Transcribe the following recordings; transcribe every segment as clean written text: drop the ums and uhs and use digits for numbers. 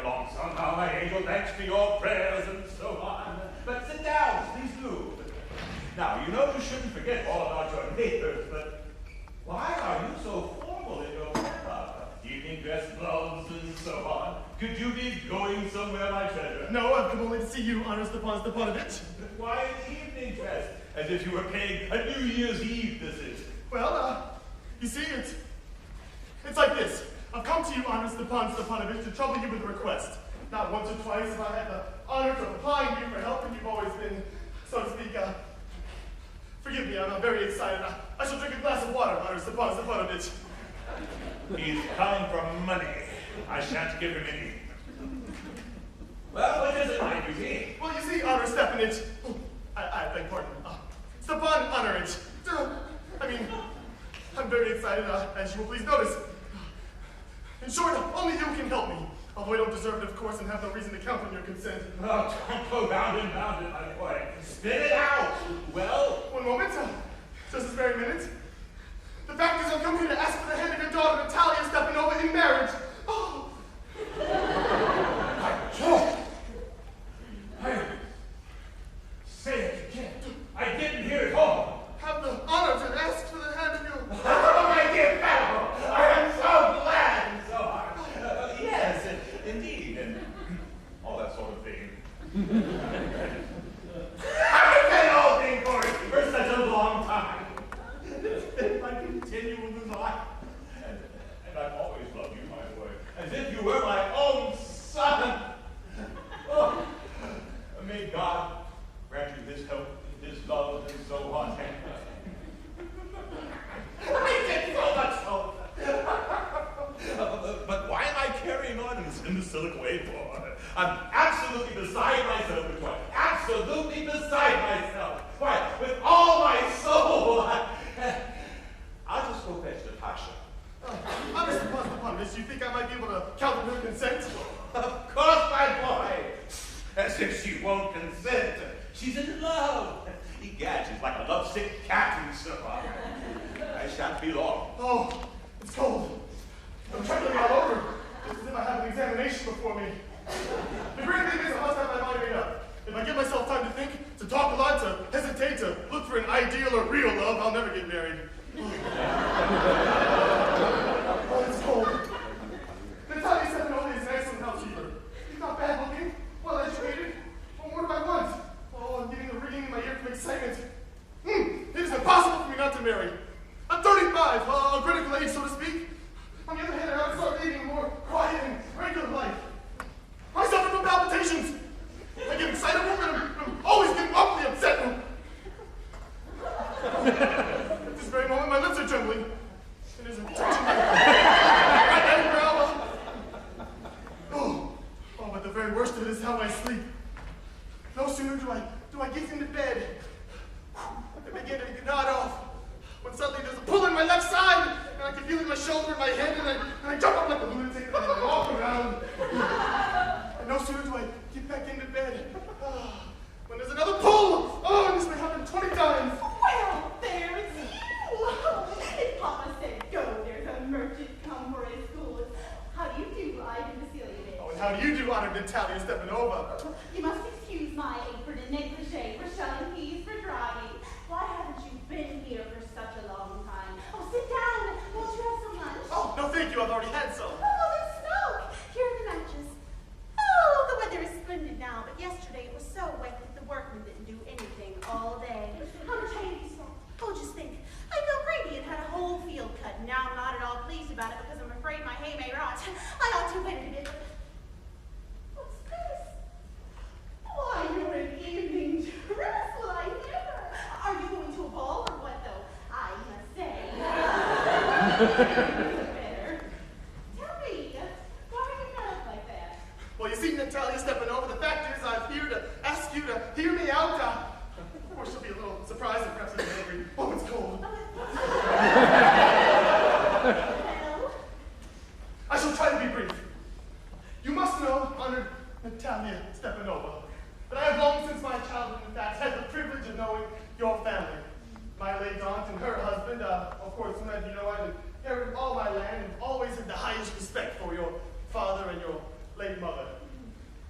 along somehow, my angel, thanks to your prayers and so on. But sit down, please do. Now, you know you shouldn't forget all about your neighbors, but why are you so formal in your makeup? Evening dress, gloves, and so on. Could you be going somewhere, my treasure? No, I've come only to see you, Honor Stepan Stepanovich. Why an evening dress? As if you were paying a New Year's Eve visit. Well, you see, it's like this. I've come to you, Honor Stepan Stepanovich, to trouble you with a request. Not once or twice have I had the honor of applying to you for help, and you've always been, so to speak, forgive me, I'm very excited. I shall drink a glass of water, Honor Stepan Stepanovich. He's coming for money. I shan't give him any. Well, what is it, my duty? Well, you see, Honor Stepanich, I beg pardon, Stepan Honorich. I'm very excited, as you will please notice. In short, only you can help me. Although I don't deserve it, of course, and have no reason to count on your consent. Oh, don't go round and round it, my boy. Spit it out. Well? One moment, just this very minute. The fact is, I've come here to ask for the hand of your daughter, Natalia Stepanova, in marriage. Oh! Say it again. I didn't hear it all. Have the honor to ask for the hand of your... Oh, my dear fellow, I am so glad and so hard. Yes, indeed, and all that sort of thing. I've been hoping for such a long time. It's my continual desire. And I've always loved you, my boy, as if you were my own son. Oh, may God grant you his help, his love, and so on. I did so much so. But why am I carrying on in this imbecilic way for? I'm absolutely beside myself with joy. Absolutely beside myself. Why, with all my soul. I'll just go fetch Natasha. Honor Stepan Stepanovich, do you think I might be able to count on her consent? Of course, my boy. As if she won't consent. She's in love. Egad, she's like a lovesick cat and so on. I shan't be long. Oh, it's cold. I'm trembling all over, just as if I have an examination before me. The great thing is I must have my mind made up. If I give myself time to think, to talk a lot, to hesitate, to look for an ideal or real love, I'll never get married. Oh, it's cold. Natalia Stepanova is an excellent housekeeper. She's not bad looking, well educated. Well, what do I want? Oh, I'm getting a ringing in my ear from excitement. It is impossible for me not to marry. I'm 35, a critical age, so to speak. On the other hand, I ought to start leading a more quiet and regular life. I suffer from palpitations. I get excitable and I'm always getting awfully upset. At this very moment, my lips are trembling. And there's a touching my eyebrow. Oh, but the very worst of it is how I sleep. No sooner do I get into bed, I begin to nod off, when suddenly there's a pull in my left side, and I can feel it in my shoulder and my head, and I jump up like a lunatic and I walk around. And no sooner do I get back into bed, when there's another pull. Oh, and this may happen 20 times. Well, there it's you. If Papa said go, there's a merchant come for his goods. How do you do, Ivan Vasilievich? Oh, and how do you do, Honor Natalia Stepanova? You must excuse my apron and negligee for shelling peas for drying. Why haven't you been here for such a long time? Oh, sit down. Won't you have some lunch? Oh, no thank you, I've already had some. Oh, well, then smoke. Here are the matches. Oh, the weather is splendid now, but yesterday it was so wet that the workmen didn't do anything all day. How much hay have you smoked? Oh, just think. I felt greedy and had a whole field cut, and now I'm not at all pleased about it because I'm afraid my hay may rot. I ought to wait a bit. What's this? Why, you're an evening dress. Well, I never. Are you going to a ball or what, though? I must say. Better. Tell me, why are you cut up like that? Well, you see, Natalia Stepanova, the fact is I'm here to ask you to hear me out. Of course, she'll be a little surprised and perhaps a little angry. Oh, it's cold. Well? I shall try to be brief. You must know, Honored Natalia Stepanova, that I have long since my childhood, in fact, had the privilege of knowing your family. My late aunt and her husband, of course, as you know, I've inherited all my land and always had the highest respect for your father and your late mother.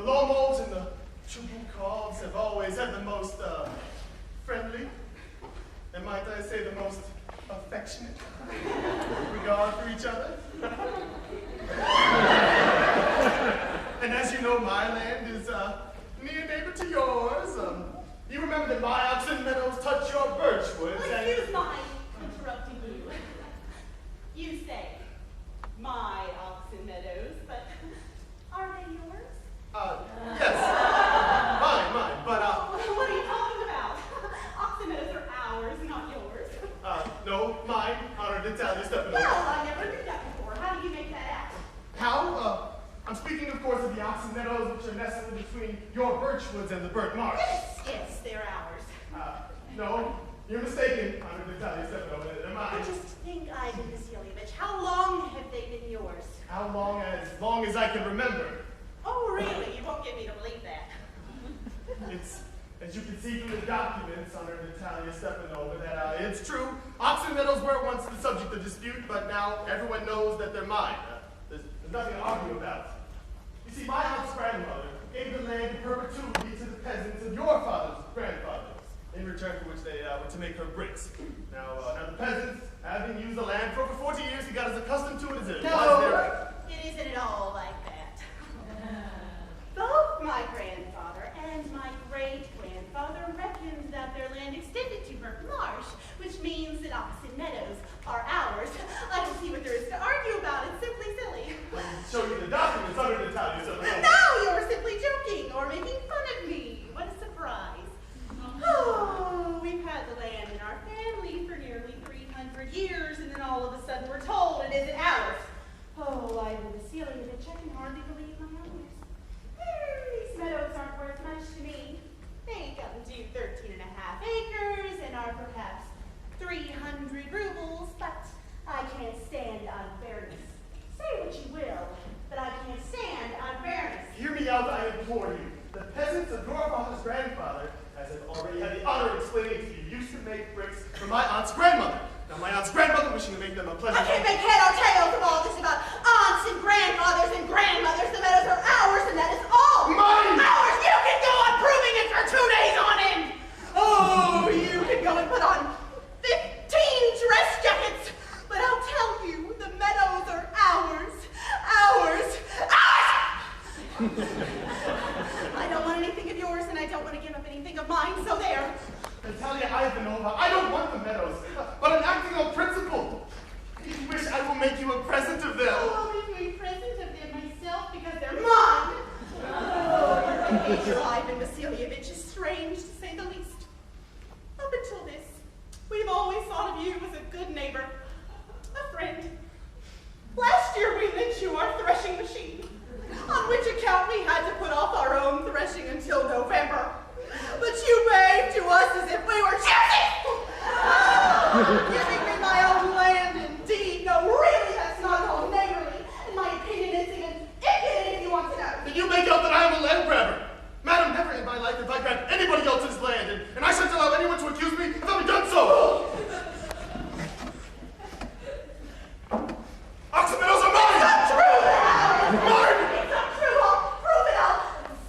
Lomos and the Chubukovs have always had the most friendly, and might I say the most affectionate regard for each other. And as you know, my land is near neighbor to yours. You remember that my oxen meadows touch your birchwoods. Well, excuse my interrupting you. You say my oxen meadows, but are they yours? Yes. Mine, but What are you talking about? Oxen meadows are ours, not yours. no, mine, honored Natalia Stepanova. Well, I never knew that before. How do you make that out? How? I'm speaking, of course, of the oxen meadows which are nestled between your birchwoods and the burnt marsh. Yes, they're ours. No, you're mistaken, honored Natalia Stepanova. They're mine. I just think, Ivan Vasilyevich, how long have they been yours? How long as I can remember. Oh, really? You won't get me to believe that. It's, as you can see from the documents, honored Natalia Stepanova, that it's true. Oxen meadows were once the subject of dispute, but now everyone knows that they're mine. There's nothing to argue about. You see, my aunt's grandmother gave the land in perpetuity to the peasants of your father's grandfathers, in return for which they were to make her bricks. Now the peasants, having used the land for over 40 years, he got as accustomed to it as it was there. It isn't at all like that. Both my grandfather and my great-grandfather reckoned that their land extended to Burke Marsh, which means that Oxen Meadows are ours. I don't see what there is to argue about. It's simply silly. Let me show you the documents, honored Natalia Stepanova. And now you're simply joking or making fun of me. What a surprise. Oh, we've had the land in our family for nearly 300 years, and then all of a sudden we're told it isn't ours. Oh, Ivan Vasilyevich, I can hardly believe my own ears. These meadows aren't worth much to me. They come to 13.5 acres and are perhaps 300 rubles, but I can't stand unfairness. Say what you will, but I can't stand unfairness. Hear me out, I implore you. The peasants of your father's grandfather, as I've already had the honor of explaining to you, used to make bricks for my aunt's grandmother. Now, my aunt's grandmother, wishing to make them a pleasant... I can't make head or tails of all this about aunts and grandfathers and grandmothers. The meadows are ours, and that is all. Mine! Ours! You can go on proving it for 2 days on end. Oh, you can go and put on 15 dress jackets. But I'll tell you, the meadows are ours. Ours. Ours! I don't want anything of yours, and I don't want to give up anything of mine, so there. Natalia Ivanova, I don't want the meadows, but I'm acting on principle. If you wish, I will make you a present of them. I'll make you a present of them myself because they're mine. Oh, your behavior, Ivan Vasilyevich, is strange to say the least. Up until this, we've always thought of you as a good neighbor, a friend. Last year we lent you our threshing machine, on which account we had to put off our own threshing until November. But you behaved to us as if we were gypsies! Giving me my own land, indeed. No, really, that's not at all neighborly. In my opinion, it's even impudent if you want to know. Did you make out that I am a land grabber? Madam, never in my life have I grabbed anybody else's land, and I shouldn't allow anyone to accuse me of having done so! Oxen meadows are mine! It's not true, Al! Mine! It's not true. I'll prove it. I'll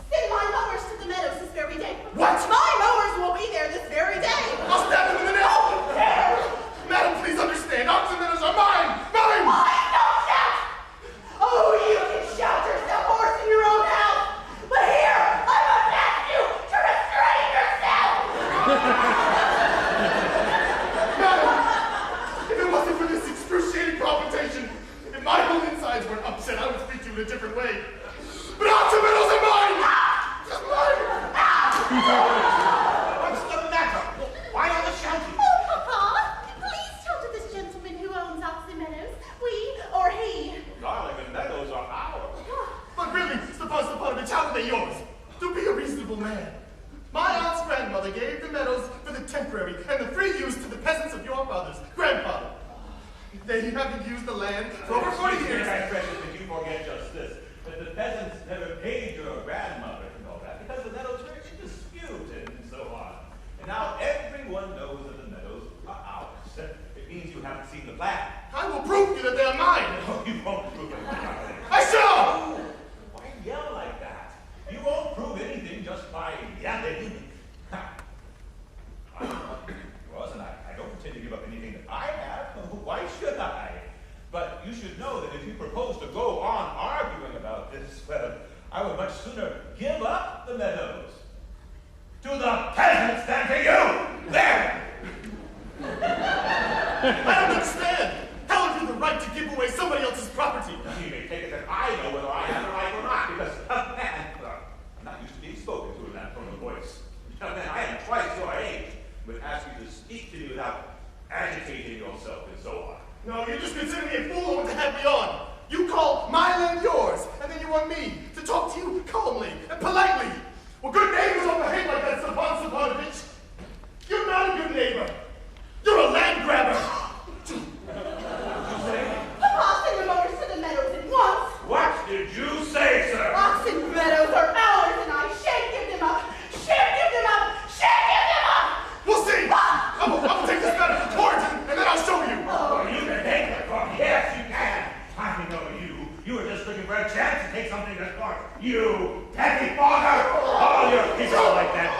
send my mowers to the meadows this very day. What? My mowers will be there this very day. I'll stab them in the neck! Oh, there! Madam, please understand, oxen meadows are mine! Mine! Mine, don't shout! Oh, you can shout yourself hoarse in your own house. But here, I must ask you to restrain yourself! Madam, if it wasn't for this excruciating confrontation, if my whole insides weren't upset, I would speak to you in a different way. But oxen meadows are mine! Just mine! What's the matter? Why all the shouting? Oh, Papa, please tell to this gentleman who owns Oxen Meadows, we or he. Darling, the meadows are ours. But really, Stepanovich, how are they yours? Do be a reasonable man. My aunt's grandmother gave the meadows for the temporary and the free use to the peasants of your father's grandfather. They haven't used the land for over 40 years. I precious that you forget just this, that the peasants never paid your grandmother to know that because the meadows were in dispute and so on. And now everyone knows that the meadows are ours. It means you haven't seen the plan. I will prove to you that they are mine. No, you won't prove it. I shall! Why yell like that? You I would much sooner give up the meadows to the peasants than to you. There! I don't understand. How have you the right to give away somebody else's property? You may take it that I know whether I have the right or not, because a man, I'm not used to being spoken to in that tone of voice. Young man, I am twice your age, would ask you to speak to me without agitating yourself and so on. No, you just consider me a fool and want to have me on. You call my land yours, and then you want me to talk to you calmly and politely. Well, good neighbors don't behave like that, Stepan Stepanovich. You're not a good neighbor. You're a land grabber. Papa, send the motors to the meadows at once. What did you say, sir? Oxen meadows are ours, and I shan't give them up. Shan't give them up. Shan't give them up. We'll see. I'm gonna take this matter to court, and then I'll show you. Oh, you can take it from me. Yes, you can. I know you. You were just looking for a chance to take something to court. You petty father. All your people are like that.